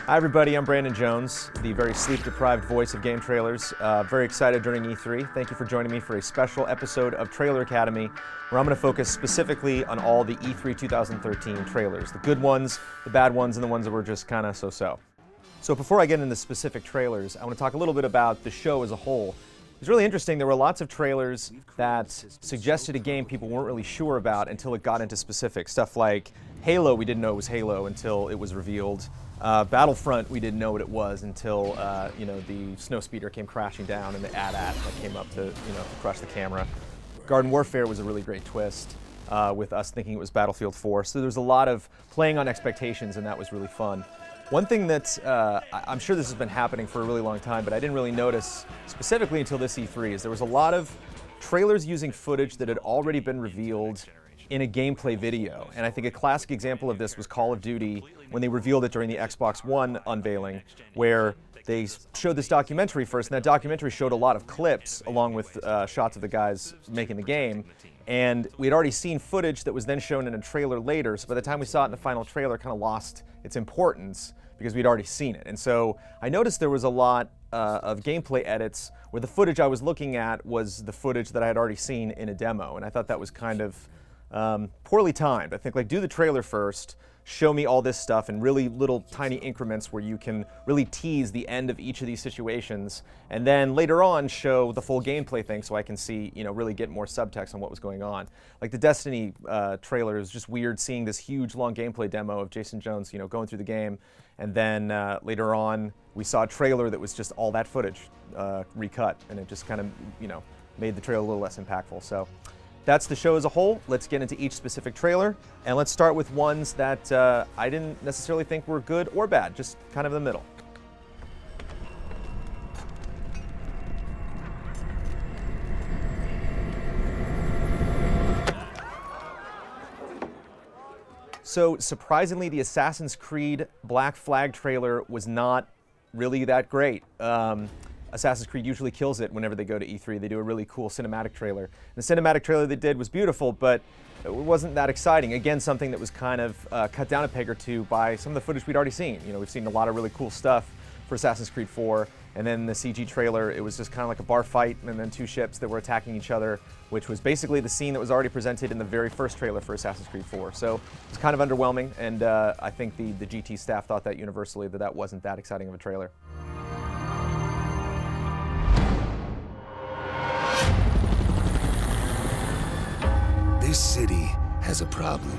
Hi everybody, I'm Brandon Jones, the very sleep-deprived voice of GameTrailers. Very excited during E3. Thank you for joining me for a special episode of Trailer Academy, where I'm going to focus specifically on all the E3 2013 trailers. The good ones, the bad ones, and the ones that were just kind of so-so. So before I get into specific trailers, I want to talk a little bit about the show as a whole. It's really interesting. There were lots of trailers that suggested a game people weren't really sure about until it got into specifics. Stuff like Halo, we didn't know it was Halo until it was revealed. Battlefront, we didn't know what it was until the snowspeeder came crashing down and the AT-AT that came up to crush the camera. Garden Warfare was a really great twist with us thinking it was Battlefield 4. So there's a lot of playing on expectations, and that was really fun. One thing that I'm sure this has been happening for a really long time, but I didn't really notice specifically until this E3, is there was a lot of trailers using footage that had already been revealed in a gameplay video. And I think a classic example of this was Call of Duty when they revealed it during the Xbox One unveiling, where they showed this documentary first, and that documentary showed a lot of clips along with shots of the guys making the game. And we had already seen footage that was then shown in a trailer later, so by the time we saw it in the final trailer, it kind of lost its importance because we'd already seen it. And so I noticed there was a lot of gameplay edits where the footage I was looking at was the footage that I had already seen in a demo, and I thought that was kind of poorly timed. I think, like, do the trailer first, show me all this stuff in really little tiny increments where you can really tease the end of each of these situations, and then later on show the full gameplay thing so I can see, really get more subtext on what was going on. Like the Destiny trailer, is just weird seeing this huge long gameplay demo of Jason Jones, going through the game, and then later on we saw a trailer that was just all that footage recut, and it just kind of, made the trailer a little less impactful. So that's the show as a whole. Let's get into each specific trailer, and let's start with ones that I didn't necessarily think were good or bad, just kind of in the middle. So surprisingly, the Assassin's Creed Black Flag trailer was not really that great. Assassin's Creed usually kills it whenever they go to E3. They do a really cool cinematic trailer. And the cinematic trailer they did was beautiful, but it wasn't that exciting. Again, something that was kind of cut down a peg or two by some of the footage we'd already seen. We've seen a lot of really cool stuff for Assassin's Creed 4, and then the CG trailer, it was just kind of like a bar fight, and then two ships that were attacking each other, which was basically the scene that was already presented in the very first trailer for Assassin's Creed 4. So it's kind of underwhelming, and I think the GT staff thought that universally that wasn't that exciting of a trailer. This city has a problem.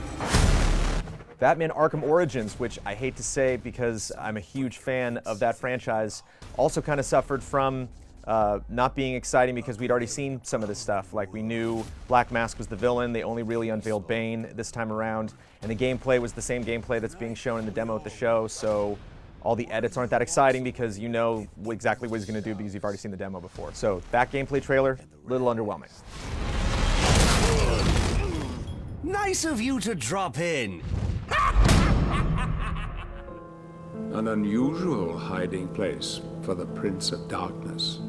Batman Arkham Origins, which I hate to say because I'm a huge fan of that franchise, also kind of suffered from not being exciting because we'd already seen some of this stuff. Like, we knew Black Mask was the villain. They only really unveiled Bane this time around, and the gameplay was the same gameplay that's being shown in the demo at the show, so all the edits aren't that exciting because you know exactly what he's going to do because you've already seen the demo before. So that gameplay trailer, a little underwhelming. Nice of you to drop in. An unusual hiding place for the Prince of Darkness.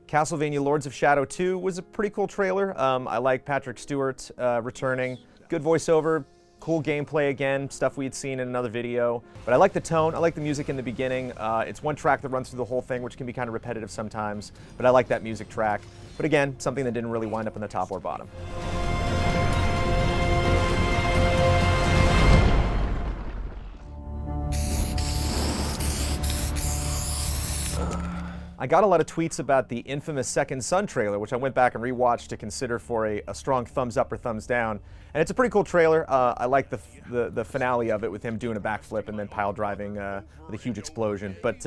Castlevania Lords of Shadow 2 was a pretty cool trailer. I like Patrick Stewart returning. Good voiceover, cool gameplay again, stuff we had seen in another video. But I like the tone, I like the music in the beginning. It's one track that runs through the whole thing, which can be kind of repetitive sometimes, but I like that music track. But again, something that didn't really wind up in the top or bottom. I got a lot of tweets about the infamous Second Son trailer, which I went back and rewatched to consider for a strong thumbs up or thumbs down. And it's a pretty cool trailer. I like the finale of it with him doing a backflip and then pile driving with a huge explosion. But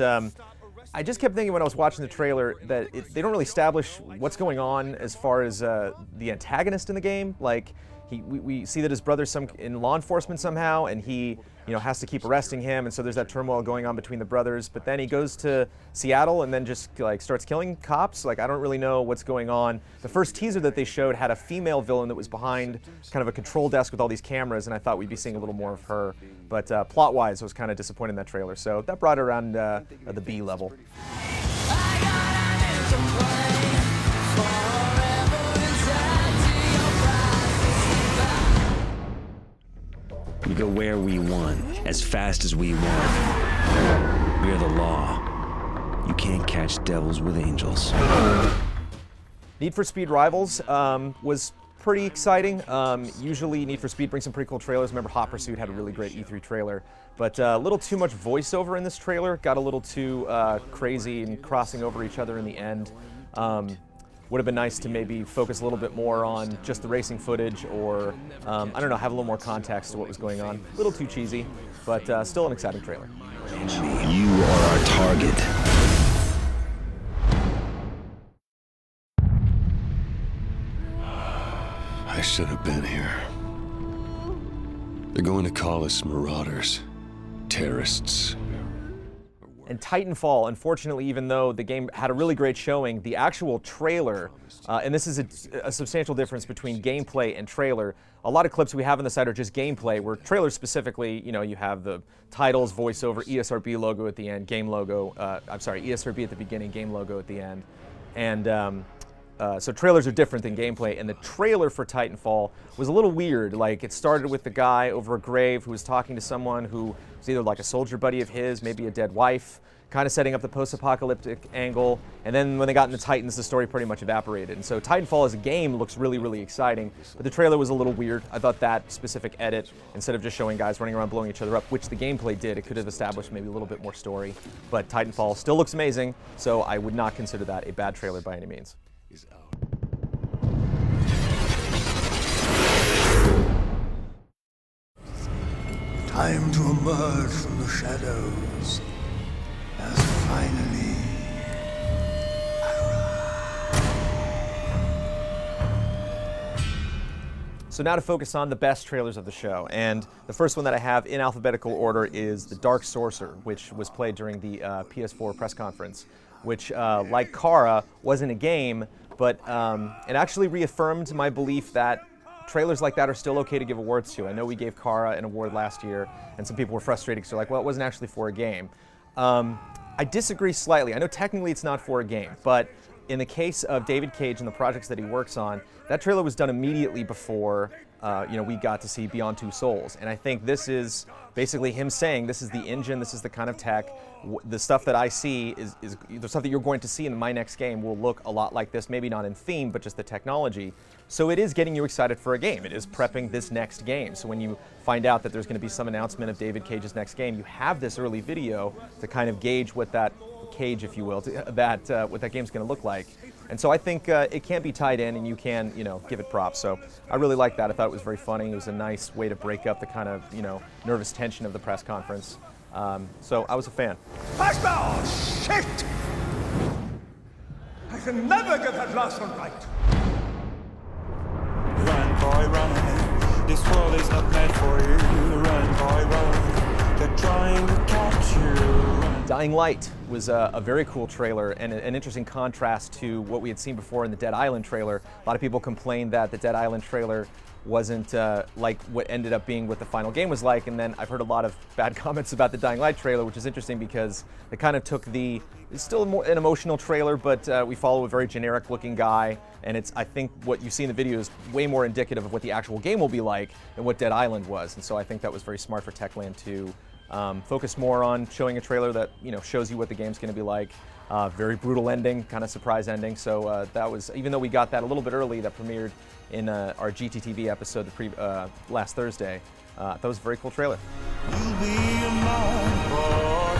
I just kept thinking when I was watching the trailer that they don't really establish what's going on as far as the antagonist in the game. Like, we see that his brother's in law enforcement somehow, and he has to keep arresting him, and so there's that turmoil going on between the brothers. But then he goes to Seattle and then just starts killing cops. Like, I don't really know what's going on. The first teaser that they showed had a female villain that was behind kind of a control desk with all these cameras, and I thought we'd be seeing a little more of her. But plot-wise, I was kind of disappointed in that trailer. So that brought it around the B level. We go where we want, as fast as we want. We're the law. You can't catch devils with angels. Need for Speed Rivals was pretty exciting. Usually Need for Speed brings some pretty cool trailers. Remember Hot Pursuit had a really great E3 trailer, but a little too much voiceover in this trailer. Got a little too crazy and crossing over each other in the end. Would have been nice to maybe focus a little bit more on just the racing footage, or I don't know, have a little more context to what was going on. A little too cheesy, but still an exciting trailer. You are our target. I should have been here. They're going to call us marauders, terrorists. And Titanfall, unfortunately, even though the game had a really great showing, the actual trailer, and this is a substantial difference between gameplay and trailer. A lot of clips we have on the site are just gameplay, where trailers specifically, you know, you have the titles, voiceover, ESRB logo at the end, game logo, ESRB at the beginning, game logo at the end. And so trailers are different than gameplay, and the trailer for Titanfall was a little weird. Like, it started with the guy over a grave who was talking to someone who was either like a soldier buddy of his, maybe a dead wife, kind of setting up the post-apocalyptic angle, and then when they got into Titans, the story pretty much evaporated. And so Titanfall as a game looks really, really exciting, but the trailer was a little weird. I thought that specific edit, instead of just showing guys running around blowing each other up, which the gameplay did, it could have established maybe a little bit more story. But Titanfall still looks amazing, so I would not consider that a bad trailer by any means. Time to emerge from the shadows as finally So now to focus on the best trailers of the show, and the first one that I have in alphabetical order is the Dark Sorcerer, which was played during the PS4 press conference, which, like Kara, wasn't a game, but it actually reaffirmed my belief that trailers like that are still okay to give awards to. I know we gave Kara an award last year, and some people were frustrated because they're like, well, it wasn't actually for a game. I disagree slightly. I know technically it's not for a game, but in the case of David Cage and the projects that he works on, that trailer was done immediately before we got to see Beyond Two Souls. And I think this is basically him saying, this is the engine, this is the kind of tech, the stuff that I see is the stuff that you're going to see in my next game will look a lot like this, maybe not in theme, but just the technology. So it is getting you excited for a game. It is prepping this next game. So when you find out that there's going to be some announcement of David Cage's next game, you have this early video to kind of gauge what that Cage, if you will, what that game's going to look like. And so I think it can be tied in, and you can, give it props. So I really like that. I thought it was very funny. It was a nice way to break up the kind of, nervous tension of the press conference. So I was a fan. flashball! Shit! I can never get that last one right. Run, boy, run. This world is not meant for you. Run, boy, run. They're trying to catch you. Dying Light was a very cool trailer and an interesting contrast to what we had seen before in the Dead Island trailer. A lot of people complained that the Dead Island trailer wasn't like what ended up being what the final game was like, and then I've heard a lot of bad comments about the Dying Light trailer, which is interesting because it kind of took it's still an emotional trailer, but we follow a very generic looking guy, and I think what you see in the video is way more indicative of what the actual game will be like than what Dead Island was. And so I think that was very smart for Techland to focus more on showing a trailer that shows you what the game's going to be like. Very brutal ending, kind of surprise ending. So that was, even though we got that a little bit early, that premiered in our GTTV episode last Thursday. That was a very cool trailer. You'll be my boy,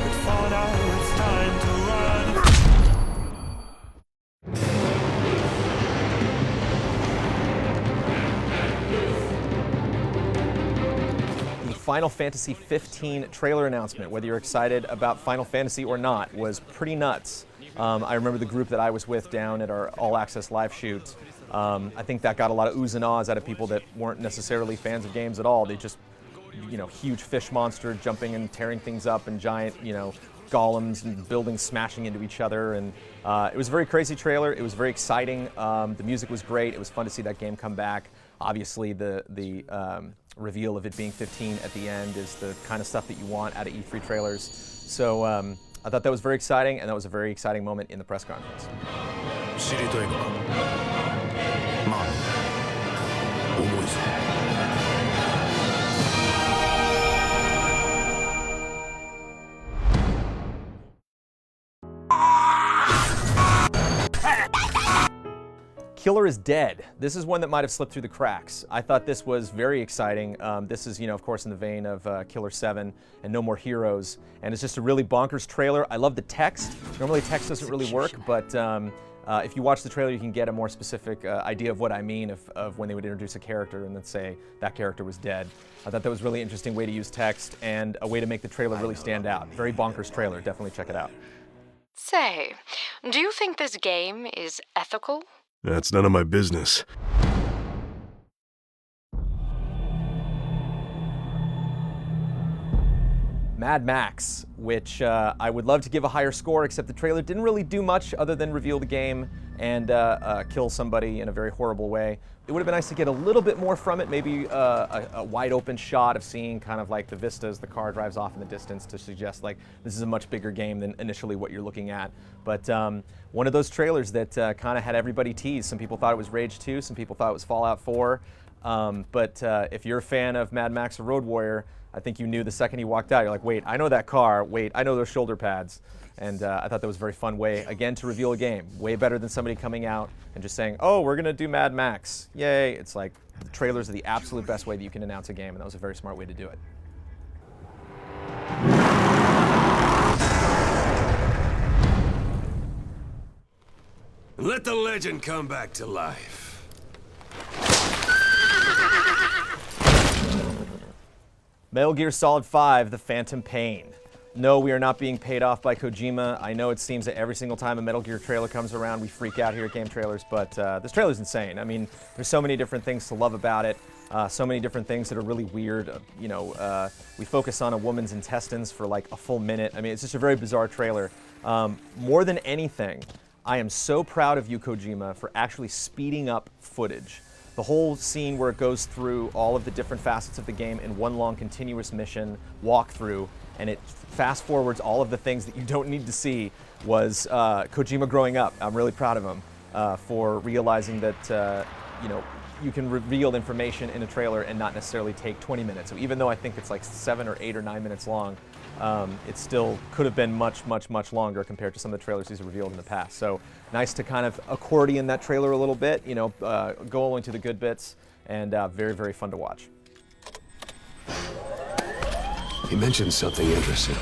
but for now it's time to run. Final Fantasy 15 trailer announcement, whether you're excited about Final Fantasy or not, was pretty nuts. I remember the group that I was with down at our All Access live shoot. I think that got a lot of oohs and ahs out of people that weren't necessarily fans of games at all. They just, huge fish monster jumping and tearing things up, and giant, golems and buildings smashing into each other. And it was a very crazy trailer. It was very exciting. The music was great. It was fun to see that game come back. Obviously, the reveal of it being 15 at the end is the kind of stuff that you want out of E3 trailers. So I thought that was very exciting, and that was a very exciting moment in the press conference. Killer is dead. This is one that might have slipped through the cracks. I thought this was very exciting. This is, of course, in the vein of Killer 7 and No More Heroes, and it's just a really bonkers trailer. I love the text. Normally text doesn't really work, but if you watch the trailer, you can get a more specific idea of what I mean of when they would introduce a character and then say that character was dead. I thought that was a really interesting way to use text and a way to make the trailer really stand out. Very bonkers trailer. Definitely check it out. Say, do you think this game is ethical? That's none of my business. Mad Max, which I would love to give a higher score, except the trailer didn't really do much other than reveal the game and kill somebody in a very horrible way. It would have been nice to get a little bit more from it, maybe a wide open shot of seeing kind of like the vista as the car drives off in the distance to suggest like this is a much bigger game than initially what you're looking at. But one of those trailers that kind of had everybody teased. Some people thought it was Rage 2, some people thought it was Fallout 4. But if you're a fan of Mad Max or Road Warrior, I think you knew the second you walked out, you're like, wait, I know that car, wait, I know those shoulder pads. And I thought that was a very fun way, again, to reveal a game. Way better than somebody coming out and just saying, oh, we're gonna do Mad Max, yay. It's like, the trailers are the absolute best way that you can announce a game, and that was a very smart way to do it. Let the legend come back to life. Metal Gear Solid 5, The Phantom Pain. No, we are not being paid off by Kojima. I know it seems that every single time a Metal Gear trailer comes around, we freak out here at GameTrailers, but this trailer's insane. I mean, there's so many different things to love about it, so many different things that are really weird. We focus on a woman's intestines for like a full minute. I mean, it's just a very bizarre trailer. More than anything, I am so proud of you, Kojima, for actually speeding up footage. The whole scene where it goes through all of the different facets of the game in one long continuous mission walkthrough, and it fast forwards all of the things that you don't need to see, was Kojima growing up. I'm really proud of him for realizing that you can reveal information in a trailer and not necessarily take 20 minutes. So even though I think it's like 7 or 8 or 9 minutes long, it still could have been much, much, much longer compared to some of the trailers he's revealed in the past. So nice to kind of accordion that trailer a little bit, go only to the good bits, and very, very fun to watch. He mentioned something interesting.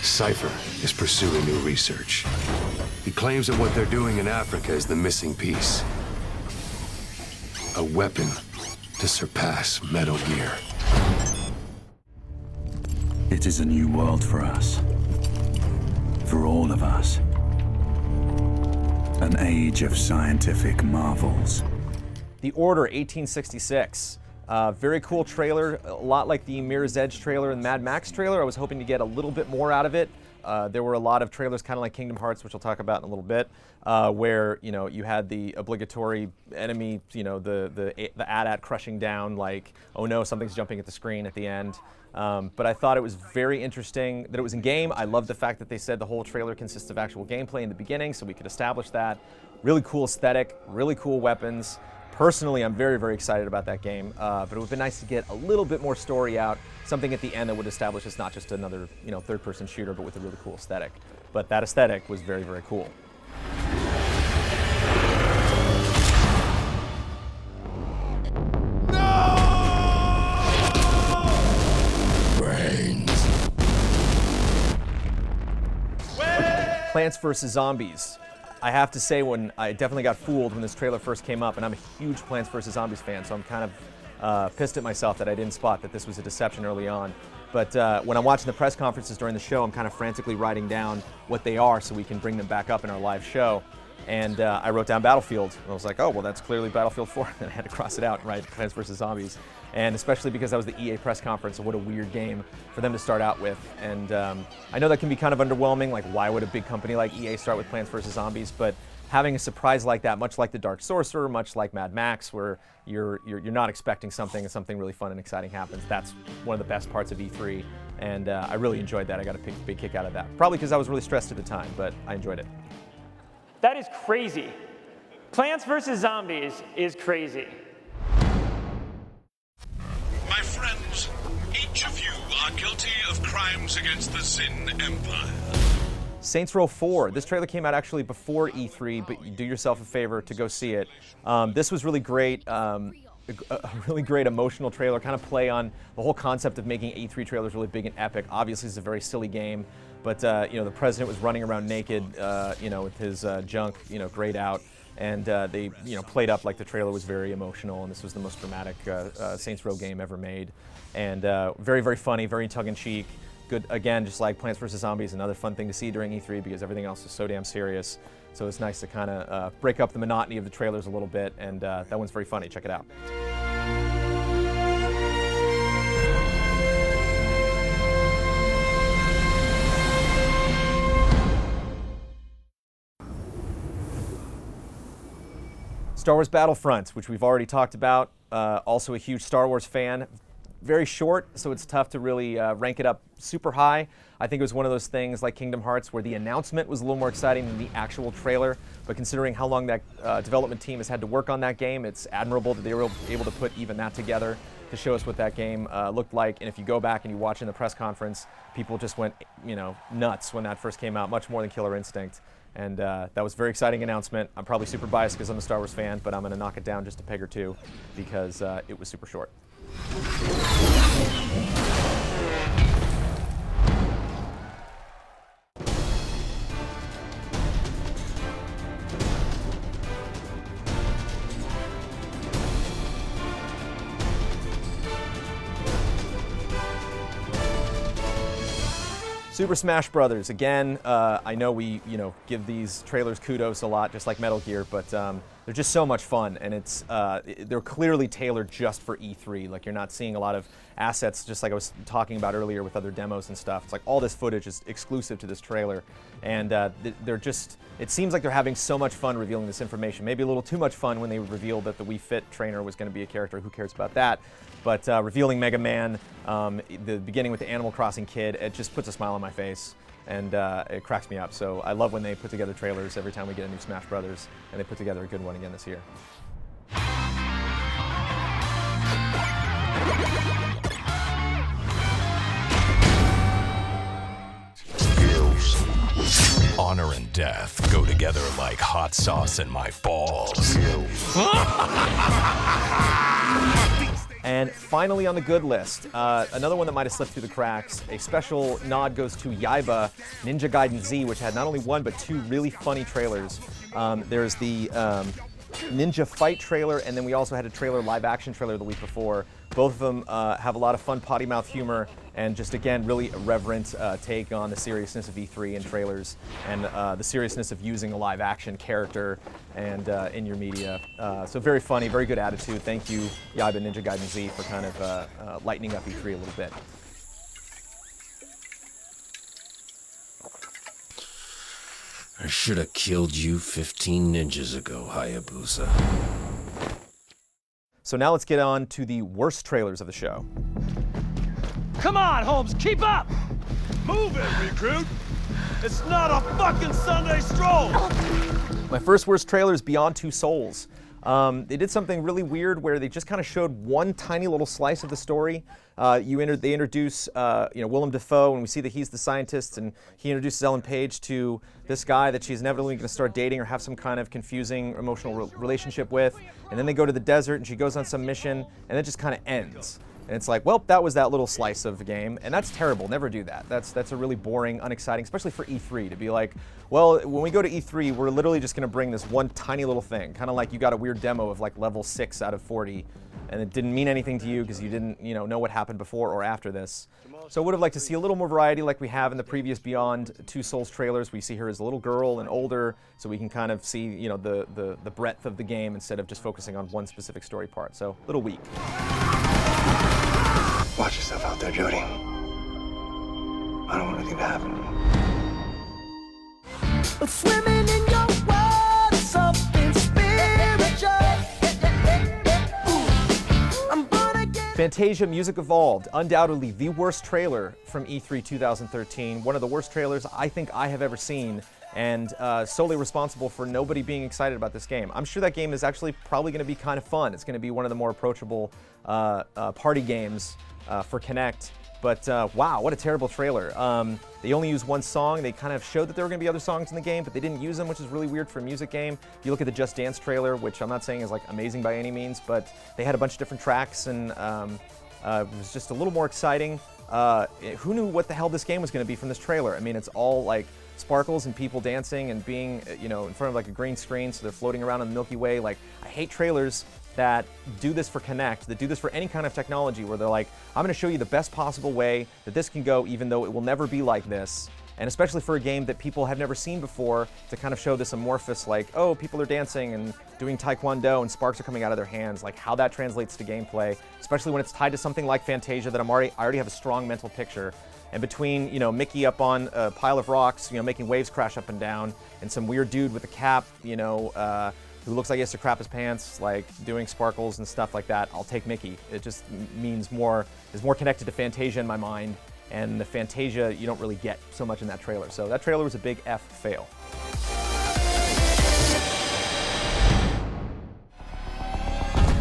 Cypher is pursuing new research. He claims that what they're doing in Africa is the missing piece. A weapon to surpass Metal Gear. It is a new world for us. For all of us. An age of scientific marvels. The Order 1866. Very cool trailer, a lot like the Mirror's Edge trailer and Mad Max trailer. I was hoping to get a little bit more out of it. There were a lot of trailers kind of like Kingdom Hearts, which I'll talk about in a little bit, where you had the obligatory enemy, the AT-AT crushing down, like, oh no, something's jumping at the screen at the end. But I thought it was very interesting that it was in game. I love the fact that they said the whole trailer consists of actual gameplay in the beginning, so we could establish that. Really cool aesthetic, really cool weapons. Personally, I'm very, very excited about that game, but it would have been nice to get a little bit more story out, something at the end that would establish it's not just another, third-person shooter, but with a really cool aesthetic. But that aesthetic was very, very cool. Plants vs. Zombies. I have to say, when I definitely got fooled when this trailer first came up, and I'm a huge Plants vs. Zombies fan, so I'm kind of pissed at myself that I didn't spot that this was a deception early on. But when I'm watching the press conferences during the show, I'm kind of frantically writing down what they are so we can bring them back up in our live show. And I wrote down Battlefield, and I was like, oh, well, that's clearly Battlefield 4. And I had to cross it out and write Plants vs. Zombies. And especially because that was the EA press conference, so what a weird game for them to start out with. And I know that can be kind of underwhelming, like why would a big company like EA start with Plants vs. Zombies? But having a surprise like that, much like the Dark Sorcerer, much like Mad Max, where you're not expecting something and something really fun and exciting happens, that's one of the best parts of E3. And I really enjoyed that. I got a big kick out of that. Probably because I was really stressed at the time, but I enjoyed it. That is crazy. Plants vs. Zombies is crazy. My friends, each of you are guilty of crimes against the Zin Empire. Saints Row 4. This trailer came out actually before E3, but you do yourself a favor to go see it. This was really great. A really great emotional trailer, kind of play on the whole concept of making E3 trailers really big and epic. Obviously, it's a very silly game, but you know, the president was running around naked, you know, with his junk, you know, grayed out, and they, you know, played up like the trailer was very emotional, and this was the most dramatic Saints Row game ever made, and very, very funny, very tongue-in-cheek. Good, again, just like Plants vs. Zombies, another fun thing to see during E3 because everything else is so damn serious. So it's nice to kind of break up the monotony of the trailers a little bit, and that one's very funny. Check it out. Star Wars Battlefronts, which we've already talked about. Also a huge Star Wars fan. Very short, so it's tough to really rank it up super high. I think it was one of those things like Kingdom Hearts where the announcement was a little more exciting than the actual trailer, but considering how long that development team has had to work on that game, it's admirable that they were able to put even that together to show us what that game looked like. And if you go back and you watch in the press conference, people just went, you know, nuts when that first came out, much more than Killer Instinct. And that was a very exciting announcement. I'm probably super biased because I'm a Star Wars fan, but I'm going to knock it down just a peg or two because it was super short. Super Smash Brothers. Again, I know we, you know, give these trailers kudos a lot, just like Metal Gear, but they're just so much fun, and it's they're clearly tailored just for E3. Like, you're not seeing a lot of assets, just like I was talking about earlier with other demos and stuff. It's like all this footage is exclusive to this trailer, and they're just, it seems like they're having so much fun revealing this information. Maybe a little too much fun when they revealed that the Wii Fit trainer was going to be a character. Who cares about that? But revealing Mega Man, the beginning with the Animal Crossing kid, it just puts a smile on my face, and it cracks me up. So I love when they put together trailers every time we get a new Smash Brothers, and they put together a good one again this year. Honor and death go together like hot sauce and my balls. And finally on the good list, another one that might have slipped through the cracks, a special nod goes to Yaiba Ninja Gaiden Z, which had not only one but two really funny trailers. There's the Ninja Fight trailer, and then we also had a trailer, live action trailer the week before. Both of them have a lot of fun potty mouth humor and just, again, really irreverent take on the seriousness of E3 and trailers and the seriousness of using a live action character and in your media. So very funny, very good attitude. Thank you, Yaiba Ninja Gaiden Z, for kind of lightening up E3 a little bit. I should have killed you 15 ninjas ago, Hayabusa. So now let's get on to the worst trailers of the show. Come on, Holmes, keep up! Move it, recruit! It's not a fucking Sunday stroll! My first worst trailer is Beyond Two Souls. They did something really weird where they just kind of showed one tiny little slice of the story. They introduce Willem Dafoe, and we see that he's the scientist, and he introduces Ellen Page to this guy that she's inevitably going to start dating or have some kind of confusing emotional relationship with. And then they go to the desert, and she goes on some mission, and it just kind of ends. And it's like, well, that was that little slice of the game, and that's terrible. Never do that. That's a really boring, unexciting, especially for E3, to be like, well, when we go to E3, we're literally just going to bring this one tiny little thing, kind of like you got a weird demo of like level 6 out of 40, and it didn't mean anything to you because you didn't, know what happened before or after this. So I would have liked to see a little more variety like we have in the previous Beyond Two Souls trailers. We see her as a little girl and older, so we can kind of see, the breadth of the game instead of just focusing on one specific story part. So a little weak. Watch yourself out there, Jody. I don't want anything to happen to you. Swimming in your world is something spiritual. Fantasia Music Evolved, undoubtedly the worst trailer from E3 2013. One of the worst trailers I think I have ever seen, and solely responsible for nobody being excited about this game. I'm sure that game is actually probably going to be kind of fun. It's going to be one of the more approachable party games for Kinect, But wow, what a terrible trailer. They only used one song. They kind of showed that there were going to be other songs in the game, but they didn't use them, which is really weird for a music game. If you look at the Just Dance trailer, which I'm not saying is like amazing by any means, but they had a bunch of different tracks, and it was just a little more exciting. Who knew what the hell this game was going to be from this trailer? I mean, it's all like sparkles and people dancing and being, in front of like a green screen, so they're floating around in the Milky Way. Like, I hate trailers that do this for Kinect, that do this for any kind of technology, where they're like, I'm going to show you the best possible way that this can go, even though it will never be like this. And especially for a game that people have never seen before, to kind of show this amorphous, like, oh, people are dancing and doing taekwondo and sparks are coming out of their hands, like how that translates to gameplay, especially when it's tied to something like Fantasia that I already have a strong mental picture. And between, Mickey up on a pile of rocks, making waves crash up and down, and some weird dude with a cap, who looks like he has to crap his pants, like doing sparkles and stuff like that, I'll take Mickey. It just is more connected to Fantasia in my mind, and the Fantasia you don't really get so much in that trailer. So that trailer was a big F fail.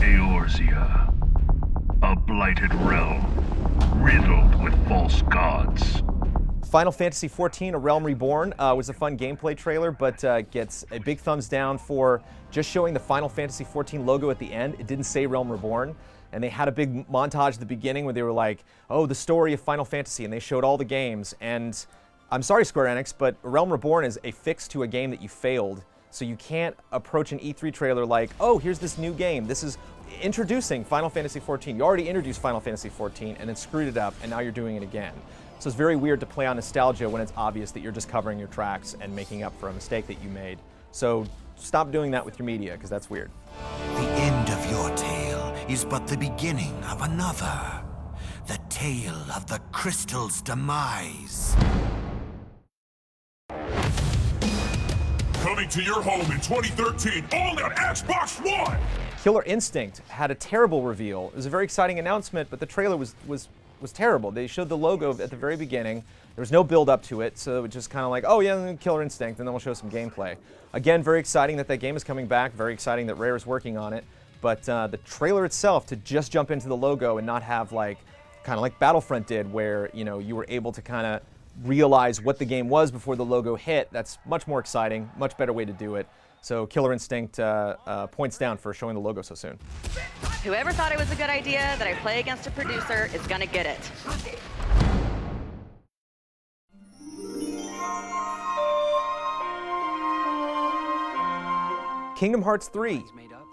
Eorzea, a blighted realm, riddled with false gods. Final Fantasy XIV, A Realm Reborn, was a fun gameplay trailer, but gets a big thumbs down for just showing the Final Fantasy XIV logo at the end. It didn't say Realm Reborn, and they had a big montage at the beginning where they were like, oh, the story of Final Fantasy, and they showed all the games. And I'm sorry, Square Enix, but Realm Reborn is a fix to a game that you failed, so you can't approach an E3 trailer like, oh, here's this new game. This is introducing Final Fantasy XIV. You already introduced Final Fantasy XIV and then screwed it up, and now you're doing it again. So it's very weird to play on nostalgia when it's obvious that you're just covering your tracks and making up for a mistake that you made. So stop doing that with your media, because that's weird. The end of your tale is but the beginning of another. The tale of the crystal's demise. Coming to your home in 2013, only on Xbox One! Killer Instinct had a terrible reveal. It was a very exciting announcement, but the trailer was terrible. They showed the logo at the very beginning. There was no build up to it, so it was just kind of like, oh yeah, Killer Instinct, and then we'll show some gameplay. Again, very exciting that game is coming back, very exciting that Rare is working on it, but the trailer itself, to just jump into the logo and not have kind of like Battlefront did, where you were able to kind of realize what the game was before the logo hit, that's much more exciting, much better way to do it. So Killer Instinct points down for showing the logo so soon. Whoever thought it was a good idea that I play against a producer is gonna get it. Kingdom Hearts 3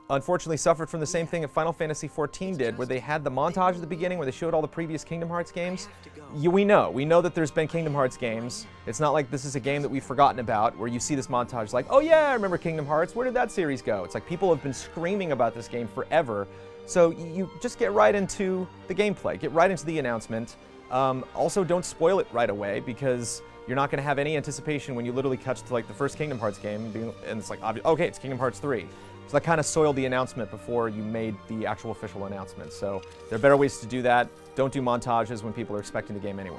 unfortunately suffered from the same thing that Final Fantasy XIV did, where they had the montage at the beginning where they showed all the previous Kingdom Hearts games. We know that there's been Kingdom Hearts games. It's not like this is a game that we've forgotten about, where you see this montage like, oh yeah, I remember Kingdom Hearts, where did that series go? It's like people have been screaming about this game forever. So you just get right into the gameplay, get right into the announcement. Also, don't spoil it right away, because you're not going to have any anticipation when you literally catch to the first Kingdom Hearts game, and it's like, okay, it's Kingdom Hearts 3. So that kind of soiled the announcement before you made the actual official announcement. So there are better ways to do that. Don't do montages when people are expecting the game anyway.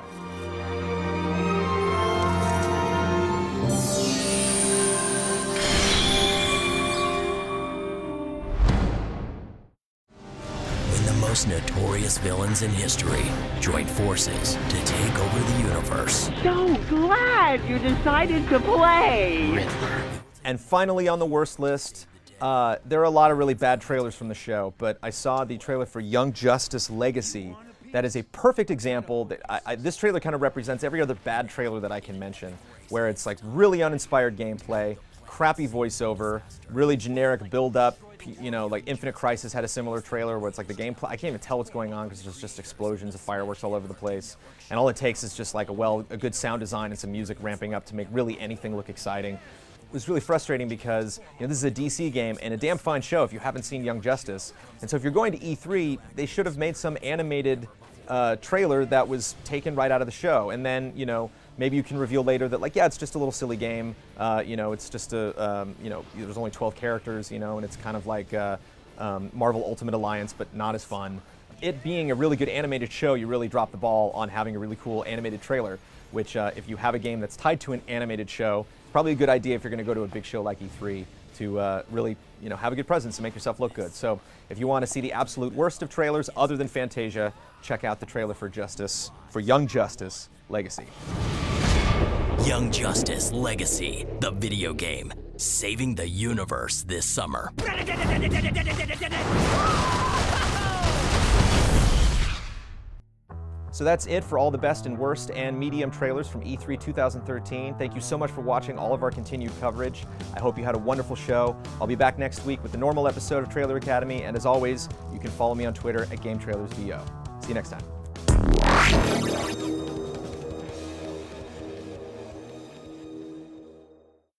When the most notorious villains in history join forces to take over the universe. So glad you decided to play! Riddler. And finally on the worst list, there are a lot of really bad trailers from the show, but I saw the trailer for Young Justice Legacy. That is a perfect example. That this trailer kind of represents every other bad trailer that I can mention, where it's like really uninspired gameplay, crappy voiceover, really generic build-up. Like Infinite Crisis had a similar trailer where it's like the gameplay, I can't even tell what's going on because there's just explosions of fireworks all over the place. And all it takes is just like a good sound design and some music ramping up to make really anything look exciting. It was really frustrating because this is a DC game and a damn fine show if you haven't seen Young Justice. And so if you're going to E3, they should have made some animated trailer that was taken right out of the show. And then, maybe you can reveal later that, like, yeah, it's just a little silly game. It's just there's only 12 characters, and it's kind of like Marvel Ultimate Alliance, but not as fun. It being a really good animated show, you really drop the ball on having a really cool animated trailer, which if you have a game that's tied to an animated show, probably a good idea if you're going to go to a big show like E3 to really, have a good presence and make yourself look good. So if you want to see the absolute worst of trailers other than Fantasia, check out the trailer for Young Justice Legacy. Young Justice Legacy, the video game, saving the universe this summer. So that's it for all the best and worst and medium trailers from E3 2013. Thank you so much for watching all of our continued coverage. I hope you had a wonderful show. I'll be back next week with the normal episode of Trailer Academy, and as always, you can follow me on Twitter at GameTrailersVO. See you next time.